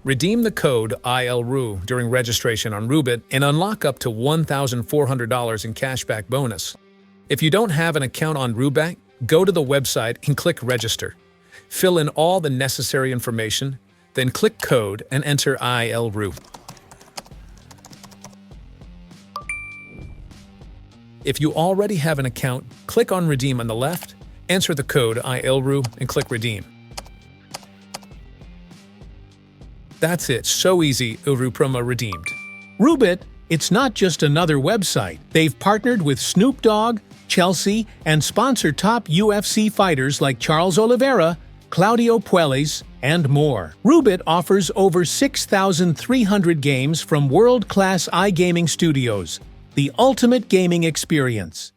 Redeem the code Ilroo during registration on Roobet and unlock up to $1,400 in cashback bonus. If you don't have an account on Roobet, go to the website and click Register. Fill in all the necessary information, then click Code and enter Ilroo. If you already have an account, click on Redeem on the left, enter the code Ilroo, and click Redeem. That's it, so easy, Ilroo promo redeemed. Roobet, it's not just another website. They've partnered with Snoop Dogg, Chelsea, and sponsor top UFC fighters like Charles Oliveira, Claudio Puelles, and more. Roobet offers over 6,300 games from world-class iGaming studios, the ultimate gaming experience.